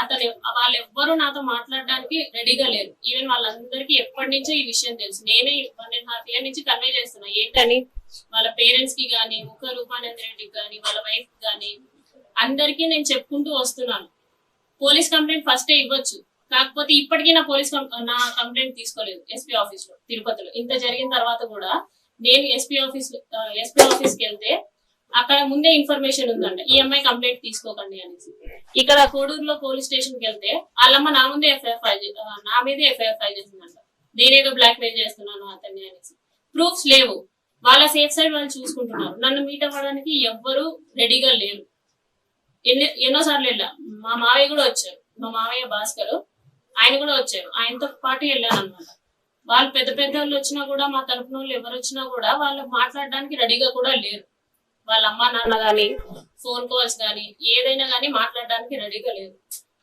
అతను వాళ్ళు ఎవ్వరూ నాతో మాట్లాడడానికి రెడీగా లేరు. ఈవెన్ వాళ్ళందరికీ ఎప్పటి నుంచో ఈ విషయం తెలుసు. నేనే 1.5 years నుంచి కన్వే చేస్తున్నా ఏంటని వాళ్ళ పేరెంట్స్ కి గానీ, ముఖ రూపానంద రెడ్డికి గానీ, వాళ్ళ వైఫ్ గానీ అందరికీ నేను చెప్పుకుంటూ వస్తున్నాను. పోలీస్ కంప్లైంట్ ఫస్టే ఇవ్వచ్చు, కాకపోతే ఇప్పటికీ నా కంప్లైంట్ తీసుకోలేదు ఎస్పీ ఆఫీస్ లో తిరుపతిలో. ఇంత జరిగిన తర్వాత కూడా నేను ఎస్పీ ఆఫీస్కి వెళ్తే అక్కడ ముందే ఇన్ఫర్మేషన్ ఉందంట ఈ అమ్మాయి కంప్లైంట్ తీసుకోకండి అనేసి. ఇక్కడ కోడూరులో పోలీస్ స్టేషన్ కి వెళ్తే వాళ్ళమ్మ నా మీదే ఎఫ్ఐఆర్ ఫైల్ చేసిందంట. నేనేదో బ్లాక్ మెయిల్ చేస్తున్నాను అతన్ని అనేసి. ప్రూఫ్స్ లేవు. వాళ్ళ సేఫ్ సైడ్ వాళ్ళు చూసుకుంటున్నారు. నన్ను మీట్ అవ్వడానికి ఎవ్వరు రెడీగా లేరు. ఎన్నోసార్లు వెళ్ళా. మా మావయ్య కూడా వచ్చారు, మా మావయ్య భాస్కర్, ఆయన కూడా వచ్చారు. ఆయనతో పాటు వెళ్ళాను అనమాట. వాళ్ళు పెద్ద పెద్ద వాళ్ళు వచ్చినా కూడా, మా తరపున వాళ్ళు ఎవరు వచ్చినా కూడా వాళ్ళు మాట్లాడడానికి రెడీగా కూడా లేరు. వాళ్ళ అమ్మ నాన్న గానీ, ఫోన్ కాల్స్ గానీ, ఏదైనా గానీ మాట్లాడడానికి రెడీగా లేరు.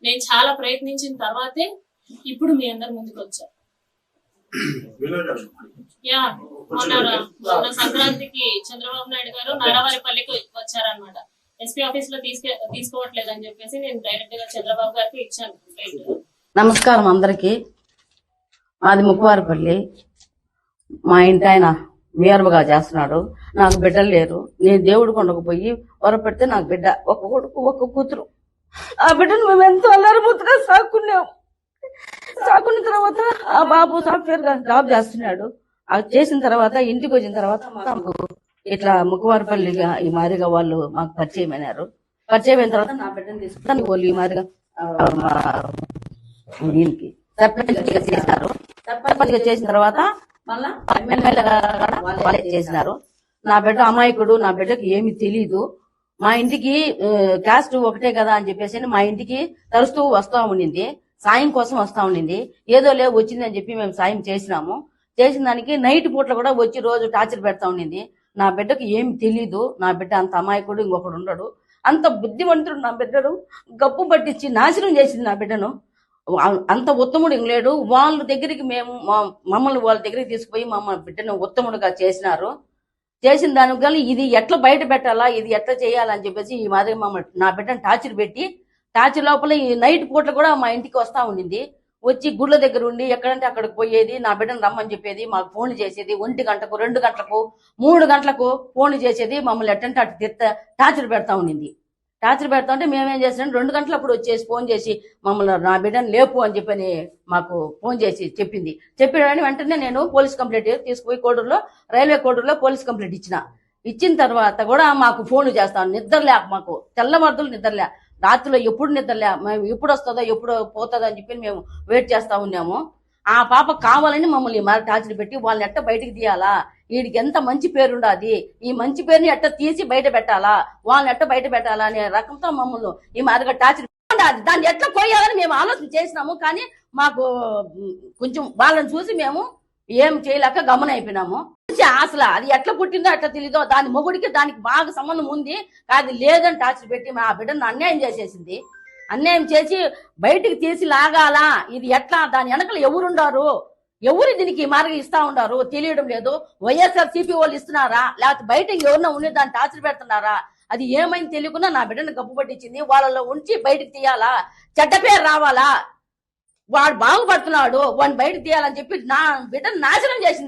నేను చాలా ప్రయత్నించిన తర్వాతే ఇప్పుడు మీ అందరి ముందుకు వచ్చా. మొన్న సంక్రాంతికి చంద్రబాబు నాయుడు గారు నారావారిపల్లికి వచ్చారనమాట. ఎస్పీ ఆఫీస్ లో తీసుకోవట్లేదు అని చెప్పేసి నేను డైరెక్ట్ గా చంద్రబాబు గారికి ఇచ్చాను కంప్లైంట్. నమస్కారం అందరికి. మాది ముక్కువారిపల్లి. మా ఇంటి ఆయన వీరవగా చేస్తున్నాడు. నాకు బిడ్డలు లేరు. నేను దేవుడు కొండకు పోయి వరపెడితే నాకు బిడ్డ ఒక కొడుకు ఒక కూతురు. ఆ బిడ్డను మేము ఎంతో అల్లరిముద్దుగా సాకున్నాం. సాకున్న తర్వాత ఆ బాబు సాఫ్ట్వేర్ గా జాబ్ చేస్తున్నాడు. అది చేసిన తర్వాత ఇంటికి వచ్చిన తర్వాత మాకు ఇట్లా ముక్కువారిపల్లిగా ఈ మాదిరిగా వాళ్ళు మాకు పరిచయం అయినారు. పరిచయం అయిన తర్వాత నా బిడ్డను తీసుకుంటాను వాళ్ళు ఈ మాదిరిగా దీనికి సర్పంచ్ చేసినారు. సర్పంచ్ చేసిన తర్వాత మళ్ళా ఎమ్మెల్యేగా వాళ్ళే చేసినారు. నా బిడ్డ అమాయకుడు, నా బిడ్డకి ఏమి తెలీదు. మా ఇంటికి క్యాస్ట్ ఒకటే కదా అని చెప్పేసి మా ఇంటికి తరుస్తూ వస్తా ఉండింది. సాయం కోసం వస్తా ఉండింది. ఏదో లేవు వచ్చింది అని చెప్పి మేము సాయం చేసినాము. చేసిన దానికి నైట్ పూట్ల కూడా వచ్చి రోజు టార్చర్ పెడతా ఉండింది. నా బిడ్డకు ఏమి తెలీదు. నా బిడ్డ అంత అమాయకుడు ఇంకొకడు ఉండడు. అంత బుద్ధివంతుడు నా బిడ్డను గప్పు పట్టించి నాశనం చేసింది నా బిడ్డను. అంత ఉత్తముడు ఇంకలేడు. వాళ్ళ దగ్గరికి మమ్మల్ని వాళ్ళ దగ్గరికి తీసుకుపోయి మమ్మల్ని బిడ్డను ఉత్తముడుగా చేసినారు. చేసిన దానికి కానీ ఇది ఎట్లా బయట పెట్టాలా, ఇది ఎట్లా చేయాలని చెప్పేసి ఈ మాదిరి నా బిడ్డను టార్చర్ పెట్టి, టార్చర్ లోపల ఈ నైట్ పూట్ల కూడా మా ఇంటికి వస్తా ఉండింది. వచ్చి గుళ్ళ దగ్గర ఉండి ఎక్కడంటే అక్కడికి పోయేది. నా బిడ్డను రమ్మని చెప్పేది. మాకు ఫోన్లు చేసేది. 1 గంటకు 2 గంటలకు 3 గంటలకు ఫోన్లు చేసేది. మమ్మల్ని ఎట్టంటే అటు టార్చర్ పెడతా ఉండింది. టార్చర్ పెడతా ఉంటే మేమేం చేసినాం, 2 గంటలు అప్పుడు వచ్చేసి ఫోన్ చేసి మమ్మల్ని నా బిడ్డను లేపు అని చెప్పని మాకు ఫోన్ చేసి చెప్పింది. చెప్పిన వెంటనే నేను పోలీస్ కంప్లైంట్ తీసుకుపోయి రైల్వే కోడూరులో పోలీస్ కంప్లైంట్ ఇచ్చిన తర్వాత కూడా మాకు ఫోన్లు చేస్తాను. నిద్రలే, మాకు తెల్లమర్దులు నిద్రలే. రాత్రిలో ఎప్పుడు నిద్రలే. మేము ఎప్పుడు వస్తుందో ఎప్పుడు పోతుందో అని చెప్పి మేము వెయిట్ చేస్తా ఉన్నాము. ఆ పాప కావాలని మమ్మల్ని మరి టార్చర్ పెట్టి వాళ్ళని ఎట్ట బయటికి తీయాలా, వీడికి ఎంత మంచి పేరుండాది, ఈ మంచి పేరుని ఎట్ట తీసి బయట పెట్టాలా, వాళ్ళని ఎట్ట బయట పెట్టాలా అనే రకంతో మమ్మల్ని ఈ మాదిరిగా టార్చర్ ఉండాలి. దాన్ని ఎట్లా పోయాలని మేము ఆలోచన చేసినాము. కానీ మాకు కొంచెం వాళ్ళని చూసి మేము ఏం చేయలేక గమనైపోయినాము. అసలు అది ఎట్లా పుట్టిందో ఎట్లా తెలీదో, దాని మొగుడికి దానికి బాగా సంబంధం ఉంది. అది లేదని టార్చర్ పెట్టి మా బిడ్డను అన్యాయం చేసేసింది. అన్యాయం చేసి బయటికి తీసి లాగాలా, ఇది ఎట్లా, దాని వెనకలు ఎవరుండారు, ఎవరు దీనికి మార్గం ఇస్తా ఉండారు తెలియడం లేదు. వైఎస్ఆర్సీపీ వాళ్ళు ఇస్తున్నారా, లేకపోతే బయట ఎవరన్నా ఉండి దాన్ని టార్చర్ పెడుతున్నారా, అది ఏమైంది తెలియకుండా నా బిడ్డను గప్పు పట్టించింది. వాళ్ళలో ఉంచి బయటకు తీయాలా, చెడ్డ పేరు రావాలా, వాడు బాగుపడుతున్నాడు వాడిని బయటకు తీయాలని చెప్పి నా బిడ్డను నాశనం చేసింది.